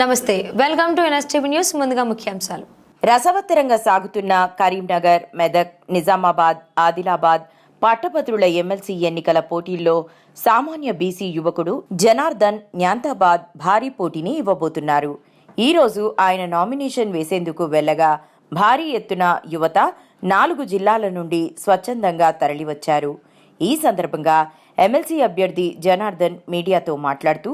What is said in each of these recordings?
నమస్తే, welcome to NSTV news. ముందుగా ముఖ్యాంశాలు. రసవత్తరంగా సాగుతున్న కరీంనగర్, మెదక్, నిజామాబాద్, ఆదిలాబాద్ పట్టభద్రుల ఎమ్మెల్సీ ఎన్నికల పోటీల్లో సామాన్య బీసీ యువకుడు జనార్దన్ న్యాంతాబాద్ భారీ పోటీని ఇవ్వబోతున్నారు. ఈరోజు ఆయన నామినేషన్ వేసేందుకు వెళ్లగా భారీ ఎత్తున యువత 4 జిల్లాల నుండి స్వచ్ఛందంగా తరలివచ్చారు. ఈ సందర్భంగా ఎమ్మెల్సీ అభ్యర్థి జనార్దన్ మీడియాతో మాట్లాడుతూ,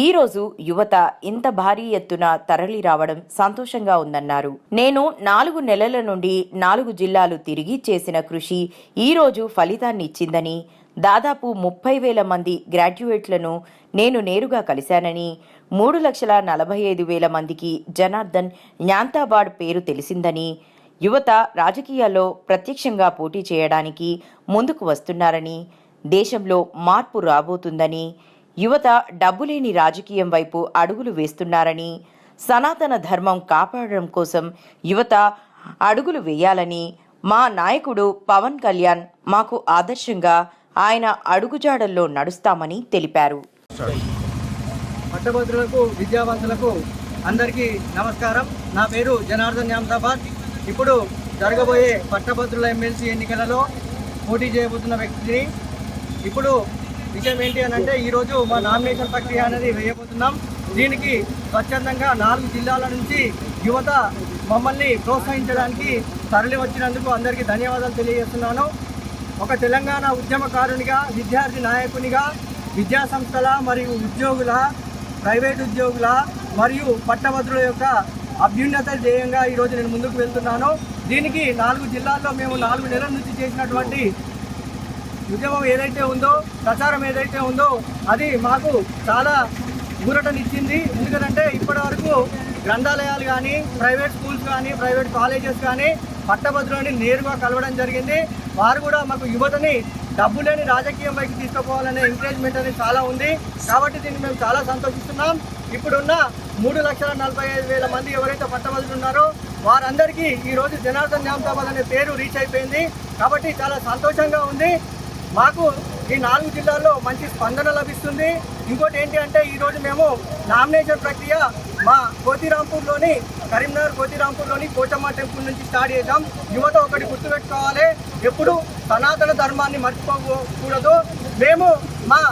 ఈరోజు యువత ఇంత భారీ ఎత్తున తరలి రావడం సంతోషంగా ఉందన్నారు. నేను 4 నెలల నుండి 4 జిల్లాలు తిరిగి చేసిన కృషి ఈరోజు ఫలితాన్ని ఇచ్చిందని, దాదాపు 30,000 మంది గ్రాడ్యుయేట్లను నేను నేరుగా కలిశానని, 3,45,000 మందికి జనార్దన్ న్యాంతాబాడ్ పేరు తెలిసిందని, యువత రాజకీయాల్లో ప్రత్యక్షంగా పోటీ చేయడానికి ముందుకు వస్తున్నారని, దేశంలో మార్పు రాబోతుందని, యువత డబ్బులేని రాజకీయం వైపు అడుగులు వేస్తున్నారని, సనాతన ధర్మం కాపాడడం కోసం యువత అడుగులు వేయాలని, మా నాయకుడు పవన్ కళ్యాణ్ మాకు ఆదర్శంగా ఆయన అడుగుజాడల్లో నడుస్తామని తెలిపారు. పట్టభద్రులకు, విద్యావంతులకు అందరికీ నమస్కారం. నా పేరు జనార్దన్ న్యాంతాబాద్. ఇప్పుడు జరగబోయే పట్టభద్రుల ఎమ్మెల్సీ ఎన్నికలలో పోటీ చేయబోతున్న వ్యక్తిని. ఇప్పుడు విషయం ఏంటి అని అంటే, ఈరోజు మా నామినేషన్ ప్రక్రియ అనేది వేయబోతున్నాం. దీనికి స్వచ్ఛందంగా 4 జిల్లాల నుంచి యువత మమ్మల్ని ప్రోత్సహించడానికి తరలి వచ్చినందుకు అందరికీ ధన్యవాదాలు తెలియజేస్తున్నాను. ఒక తెలంగాణ ఉద్యమకారునిగా, విద్యార్థి నాయకునిగా, విద్యా సంస్థల మరియు ఉద్యోగుల, ప్రైవేట్ ఉద్యోగుల మరియు పట్టభద్రుల యొక్క అభ్యున్నత ధ్యేయంగా ఈరోజు నేను ముందుకు వెళ్తున్నాను. దీనికి 4 జిల్లాల్లో మేము 4 నెలల నుంచి చేసినటువంటి ఉద్యమం ఏదైతే ఉందో, ప్రచారం ఏదైతే ఉందో, అది మాకు చాలా ఊరటనిచ్చింది. ఎందుకంటే ఇప్పటి వరకు గ్రంథాలయాలు కానీ, ప్రైవేట్ స్కూల్స్ కానీ, ప్రైవేట్ కాలేజెస్ కానీ పట్టభద్రులని నేరుగా కలవడం జరిగింది. వారు కూడా మాకు యువతని డబ్బు లేని రాజకీయం వైపు తీసుకుపోవాలనే ఎంకరేజ్మెంట్ అనేది చాలా ఉంది. కాబట్టి దీన్ని మేము చాలా సంతోషిస్తున్నాం. ఇప్పుడున్న 3,45,000 మంది ఎవరైతే పట్టభద్రులు ఉన్నారో వారందరికీ ఈరోజు జనార్దన్ న్యాంతాబాద్ అనే పేరు రీచ్ అయిపోయింది. కాబట్టి చాలా సంతోషంగా ఉంది. మాకు ఈ 4 జిల్లాల్లో మంచి స్పందన లభిస్తుంది. ఇంకోటి ఏంటి అంటే, ఈరోజు మేము నామినేషన్ ప్రక్రియ మా కోతిరాంపూర్లోని, కరీంనగర్ కోతిరాంపూర్లోని పోచమ్మ టెంపుల్ నుంచి స్టార్ట్ చేద్దాం. యువత ఒకటి గుర్తుపెట్టుకోవాలి, ఎప్పుడు సనాతన ధర్మాన్ని మర్చిపోకూడదు. మేము మా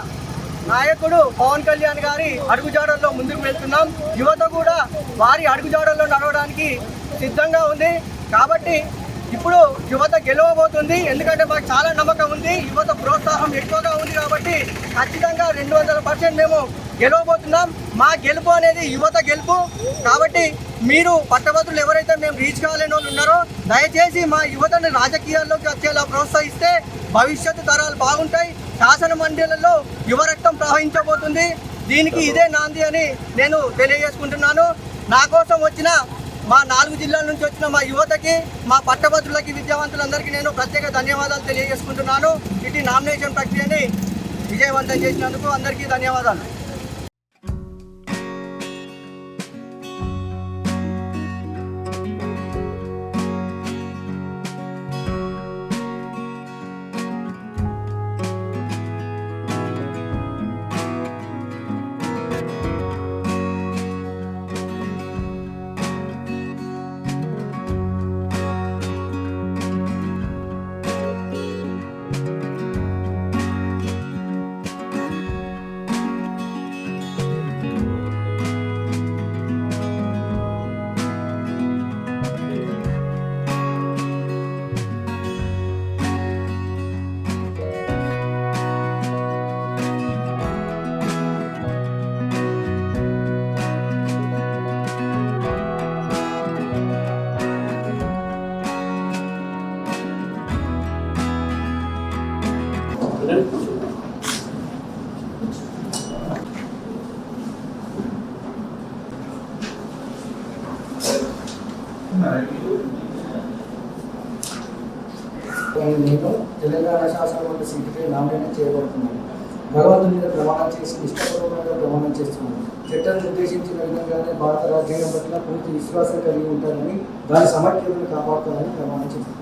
నాయకుడు పవన్ కళ్యాణ్ గారి అడుగుజాడల్లో ముందుకు వెళ్తున్నాం. యువత కూడా వారి అడుగుజాడల్లో నడవడానికి సిద్ధంగా ఉంది. కాబట్టి ఇప్పుడు యువత గెలవబోతుంది. ఎందుకంటే మాకు చాలా నమ్మకం ఉంది, యువత ప్రోత్సాహం ఎక్కువగా ఉంది. కాబట్టి ఖచ్చితంగా 200% మేము గెలవబోతున్నాం. మా గెలుపు అనేది యువత గెలుపు. కాబట్టి మీరు పట్టభద్రులు ఎవరైతే మేము రీచ్ కాలేని వాళ్ళు ఉన్నారో, దయచేసి మా యువతని రాజకీయాల్లోకి వచ్చేలా ప్రోత్సహిస్తే భవిష్యత్తు తరాలు బాగుంటాయి. శాసన మండలిలో యువ రక్తం ప్రవహించబోతుంది. దీనికి ఇదే నాంది అని నేను తెలియజేసుకుంటున్నాను. నా కోసం వచ్చిన మా 4 జిల్లాల నుంచి వచ్చిన మా యువతకి, మా పట్టభద్రులకి, విద్యావంతులందరికీ నేను ప్రత్యేక ధన్యవాదాలు తెలియజేసుకుంటున్నాను. ఇటు నామినేషన్ ప్రక్రియని విజయవంతం చేసినందుకు అందరికీ ధన్యవాదాలు. నేను తెలంగాణ శాసనమండలి సీటుపై నామినేట్ చేయబడుతున్నాను. భగవంతుని మీద ప్రమాణం చేసి ఇష్టపూర్వకంగా ప్రమాణం చేస్తున్నాను. చట్టాన్ని ఉద్దేశించిన విధంగానే భారత రాజ్యాంగం పట్ల పూర్తి విశ్వాసం కలిగి ఉంటానని, దాని సమర్థ్యతను కాపాడుతానని ప్రమాణం చేస్తున్నాను.